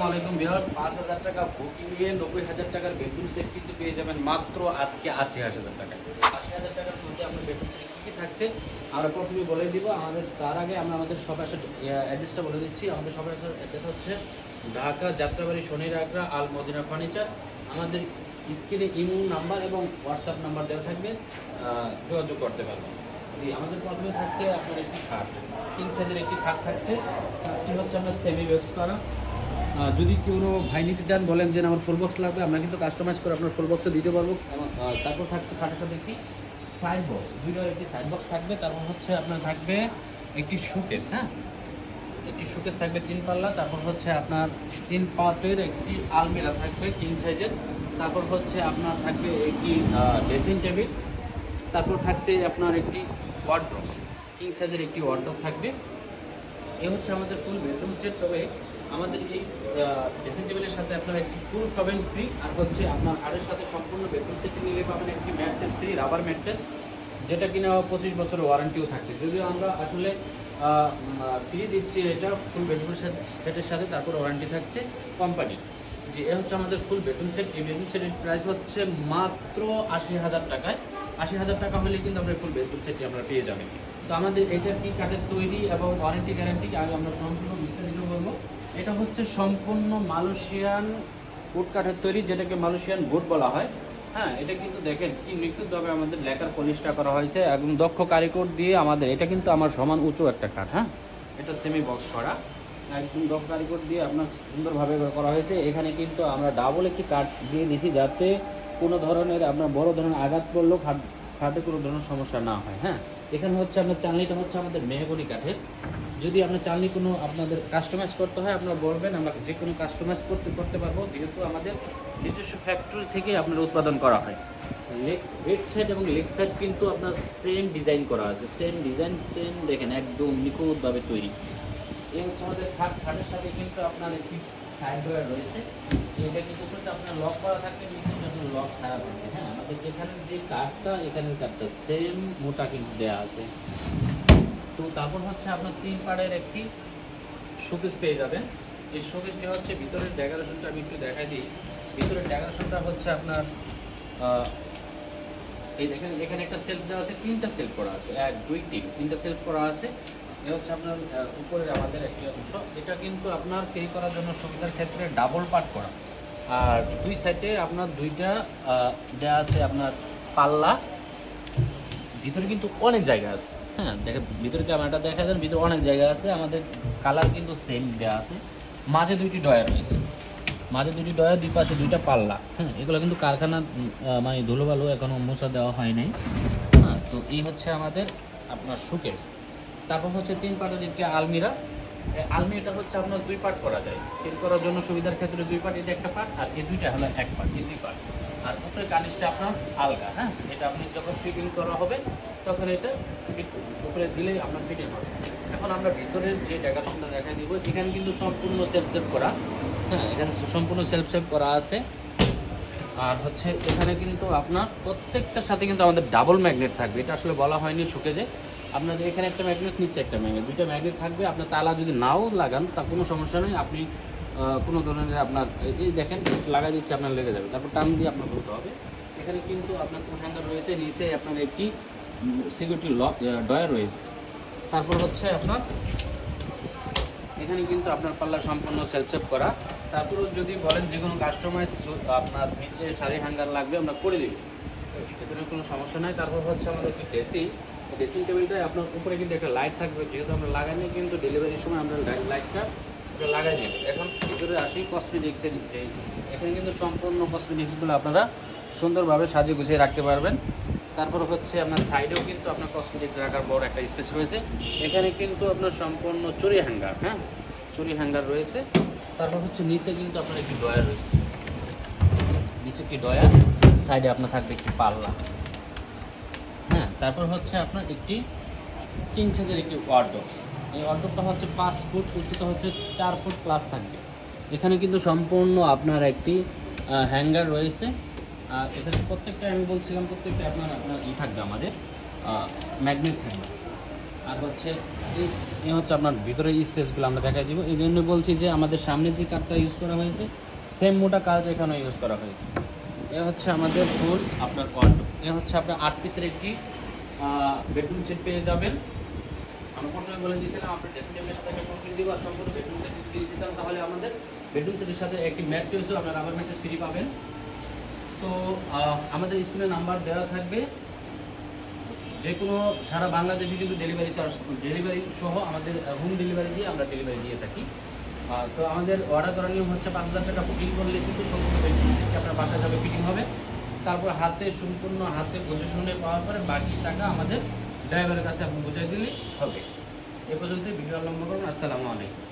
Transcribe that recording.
আলাইকুম ভিউয়ার্স, ৫,০০০ টাকা বুকিং নিয়ে ৯০,০০০ টাকার বেডরুম সেট কিন্তু পেয়ে যাবেন মাত্র আজকে ৮০,০০০ টাকায়। ৮০,০০০ টাকার মধ্যে আপনার বেডরুম সেট কী কী থাকছে আমরা প্রথমে বলে দিব। তার আগে আমরা আমাদের শপের অ্যাড্রেসটা বলে দিচ্ছি। আমাদের শপের অ্যাড্রেস হচ্ছে ঢাকা যাত্রাবাড়ি শনির আগ্রা আল মদিনা ফার্নিচার। আমাদের স্ক্রিনে ইমো নাম্বার এবং হোয়াটসঅ্যাপ নাম্বার দেওয়া থাকবে, যোগাযোগ করতে পারবেন। জি, আমাদের প্রথমে থাকছে আপনার একটি খাট, কিং সাইজের একটি খাট থাকছে। খাটটি হচ্ছে আপনার সেমি বক্স করা। যদি কোনো ভাই নিতে চান বলেন যে আমার ফুল বক্স লাগবে, আমরা কিন্তু কাস্টমাইজ করে আপনার ফুল বক্সে দিতে পারবো। তারপর থাকছে খাটের সাথে একটি সাইড বক্স, দুইটার একটি সাইড বক্স থাকবে। তারপর হচ্ছে আপনার থাকবে একটি শোকেস, হ্যাঁ একটি শোকেস থাকবে 3 পাল্লা। তারপর হচ্ছে আপনার 3 পার্টের একটি আলমিরা থাকবে কিং সাইজের। তারপর হচ্ছে আপনার থাকবে একটি ড্রেসিং টেবিল। তারপর থাকছে আপনার একটি ওয়ার্ডরোব, কিং সাইজের একটি ওয়ার্ডরোব থাকবে। এই হচ্ছে আমাদের ফুল বেডরুম সেট। তবে আমাদের এই ড্রেসিং টেবিলের সাথে আপনার একটি ফুল পাবেন ফ্রি, আর হচ্ছে আপনার আরের সাথে সম্পূর্ণ বেডরুম সেট নিলে পাবেন একটি ম্যাট্রেস ফ্রি, রাবার ম্যাট্রেস, যেটা কিনা 25 বছরের ওয়ারেন্টিও থাকছে। যদিও আমরা আসলে ফ্রি দিচ্ছি এটা ফুল বেডরুম সেটের সাথে, তারপর ওয়ারেন্টি থাকছে কোম্পানি। যে এ হচ্ছে আমাদের ফুল বেডরুম সেট। এই বেডরুম সেটের প্রাইস হচ্ছে মাত্র ৮০,০০০ টাকায়। ৮০,০০০ টাকা হলে কিন্তু আমরা ফুল বেডরুম সেটটি আমরা পেয়ে যাবেন। তো আমাদের এটা কি কাঠের তৈরি এবং ওয়ারেন্টি গ্যারান্টি আগে আমরা সম্পূর্ণ বিস্তারিত বলবো। এটা হচ্ছে সম্পূর্ণ মালয়েশিয়ান উড কাঠের তৈরি, যেটাকে মালয়েশিয়ান বোর্ড বলা হয়। হ্যাঁ, এটা কিন্তু দেখেন কি নিখুঁতভাবে আমাদের লেকার পলিশটা করা হয়েছে, একদম দক্ষ কারিগর দিয়ে আমাদের। এটা কিন্তু আমার সমান উঁচু একটা কাঠ, হ্যাঁ এটা সেমি বক্স করা, একদম দক্ষ কারিগর দিয়ে আপনার সুন্দরভাবে করা হয়েছে। এখানে কিন্তু আমরা ডাবল একটি কাঠ দিয়ে দিছি, যাতে কোনো ধরনের আপনার বড় ধরনের আঘাত পড়লেও খাটে কোনো ধরনের সমস্যা না হয়। হ্যাঁ, এখানে হচ্ছে আপনার চালনিটা হচ্ছে আমাদের মেহগনি কাঠের। যদি আপনার চালনি কোনো আপনাদের কাস্টমাইজ করতে হয় আপনারা বলবেন, আমরা যে কোনো কাস্টমাইজ করতে পারবো, যেহেতু আমাদের নিজস্ব ফ্যাক্টরি থেকে আপনার উৎপাদন করা হয়। হেড সাইড এবং লেগ সাইড কিন্তু আপনার সেম ডিজাইন করা আছে, সেম ডিজাইন সেম দেখেন একদম নিখুঁতভাবে তৈরি। এই হচ্ছে আমাদের খাটের সাথে কিন্তু আপনার একটি সাইড ডয়ার রয়েছে, এটা কিন্তু আপনার লক করা থাকবে, নিচে আপনার লক ছাড়া থাকবে। হ্যাঁ, আমাদের এখানের যে কাঠটা, এখানের কাঠটা সেম মোটা কিন্তু দেওয়া আছে। তো তারপর হচ্ছে আপনার 3 পাড়ের একটি শোকেস পেয়ে যাবেন। এই শোকেসটি হচ্ছে ভিতরের ডেকোরেশনটা আমি একটু দেখাই দিই। ভিতরের ডেকোরেশনটা হচ্ছে আপনার এই দেখেন, এখানে একটা সেলফ দেওয়া আছে, 3টা সেলফ করা আছে, 1 2 3 3টা সেলফ করা আছে। এ হচ্ছে আপনার উপরের আমাদের একটি অংশ। এটা কিন্তু আপনার ক্যারি করার জন্য সুবিধার ক্ষেত্রে ডাবল পার্ট করা, আর দুই সাইডে আপনার দুইটা দেওয়া আছে আপনার পাল্লা। ভিতরে কিন্তু অনেক জায়গা আছে, হ্যাঁ দেখেন ভিতরে ক্যামেরাটা দেখা যান, ভিতরে অনেক জায়গা আছে। আমাদের কালার কিন্তু সেম দেওয়া আছে। মাঝে 2টি ডয়ার রয়েছে, মাঝে 2টি ডয়ার, দুই পাশে 2টা পাল্লা। হ্যাঁ, এগুলো কিন্তু কারখানা মানে ধুলোবালু এখনও মোছা দেওয়া হয় নাই। হ্যাঁ, তো এই হচ্ছে আমাদের আপনার শোকেস। তারপর হচ্ছে 3 পার্টের একটি আলমিরা। আলমিরাটা হচ্ছে আপনার 2 পার্ট করা যায়, ক্যারি করার জন্য সুবিধার ক্ষেত্রে 2 পার্ট, এটা একটা পার্ট, আর এই দুইটা হলো 1 পার্ট, এই 2 পার্ট। আর উপরে কানিসটা আপনার আলগা। হ্যাঁ, এটা আপনি যখন ফিটিং করা হবে তখন এটা উপরে দিলেই আপনার ফিটিং হবে। এখন আমরা ভিতরের যে ডেকোরেশনটা দেখাই দিব। এখানে কিন্তু সম্পূর্ণ সেলফ করা, হ্যাঁ এখানে সম্পূর্ণ সেলফ করা আছে। আর হচ্ছে এখানে কিন্তু আপনার প্রত্যেকটার সাথে কিন্তু আমাদের ডাবল ম্যাগনেট থাকবে। এটা আসলে বলা হয়নি শোকেজে। আপনাদের এখানে একটা ম্যাগনেট, নিচে একটা ম্যাগনেট, 2টা ম্যাগনেট থাকবে। আপনার তালা যদি নাও লাগান তা কোনো সমস্যা নেই, আপনি কোনো ধরনের আপনার এই দেখেন লাগাই দিচ্ছে, আপনার লেগে যাবে, তারপর টান দিয়ে আপনার করতে হবে। এখানে কিন্তু আপনার হ্যাঙ্গার রয়েছে, নিচে আপনার একটি সিকিউরিটি লক ডয়ার রয়েছে। তারপর হচ্ছে আপনার এখানে কিন্তু আপনার পাল্লা সম্পূর্ণ সেলফ করা। তারপরেও যদি বলেন যে কোনো কাস্টমাইজ আপনার নিচে শাড়ি হ্যাঙ্গার লাগবে, আমরা করে দিই, এখানে কোনো সমস্যা নাই। তারপর হচ্ছে আমাদের একটি ড্রেসিং টেবিলটায় আপনার উপরে কিন্তু একটা লাইট থাকবে, যেহেতু আমরা লাগাইনি কিন্তু ডেলিভারির সময় আমরা লাইটটা লাগাই দিই। এখন ভিতরে আসি কসমেটিক্সের যে, এখানে কিন্তু সম্পূর্ণ কসমেটিক্সগুলো আপনারা সুন্দরভাবে সাজিয়ে গুছিয়ে রাখতে পারবেন। তারপর হচ্ছে আপনার সাইডেও কিন্তু আপনার কসমেটিক্স রাখার বড় একটা স্পেস রয়েছে। এখানে কিন্তু আপনার সম্পূর্ণ চুরি হ্যাঙ্গার, হ্যাঁ চুরি হ্যাঙ্গার রয়েছে। তারপর হচ্ছে নিচে কিন্তু আপনার একটি ডয়ার রয়েছে, নিচে একটি ডয়ার, সাইডে আপনার থাকবে একটি পাল্লা। হ্যাঁ, তারপর হচ্ছে আপনার একটি কিং সাইজের একটি ওয়ার্ডরোব। এই ওয়ার্ডরোবটা হচ্ছে 5 ফুট, উচ্চতা হচ্ছে 4 ফুট প্লাস থাকবে। এখানে কিন্তু সম্পূর্ণ আপনার একটি হ্যাঙ্গার রয়েছে। আর এখানে প্রত্যেকটা আমি বলছিলাম প্রত্যেকটা আপনার ই থাকবে, আমাদের ম্যাগনেট থাকবে। আর হচ্ছে এই হচ্ছে আপনার ভিতরের স্পেসগুলো আমরা দেখাই দিব। এই জন্য বলছি যে আমাদের সামনে যে কাঠটা ইউজ করা হয়েছে সেম মোটা কাঠ এখানে ইউজ করা হয়েছে। এ হচ্ছে আমাদের ফুল আপনার ওয়ার্ডরোব। এ হচ্ছে আপনার 8 পিসের একটি বেডরুম সেট পেয়ে যাবেন। আমরা প্রথমে বলে দিয়েছিলাম আপনার ড্রেসিং টেবিলের সাথে একটা কমপ্লিট দিব, আর সম্পূর্ণ বেডরুম সেট যদি দিতে চান তাহলে আমাদের বেডরুম সেটের সাথে একটি ম্যাট্রেসও আপনার রাবার ম্যাট্রেস ফ্রি পাবেন। তো আমাদের স্ক্রিনে নাম্বার দেওয়া থাকবে, যে কোনো সারা বাংলাদেশে কিন্তু ডেলিভারি চার্জ, ডেলিভারি সহ আমাদের হোম ডেলিভারি দিয়ে আমরা ডেলিভারি দিয়ে থাকি। তো আমাদের অর্ডার করার নিয়ম হচ্ছে 5,000 টাকা বুকিং করলে কিন্তু সম্পূর্ণ বেডরুম সেট আপনার বাসায় যাবে, ফিটিং হবে। তারপর সম্পূর্ণ হাতে বুঝে শুনে পাওয়ার পরে বাকি টাকা আমাদের ড্রাইভারের কাছে আপনি বুঝাই দিলেই হবে। এ পর্যন্তই ভিডিও লম্বা করুন। আসসালামু আলাইকুম।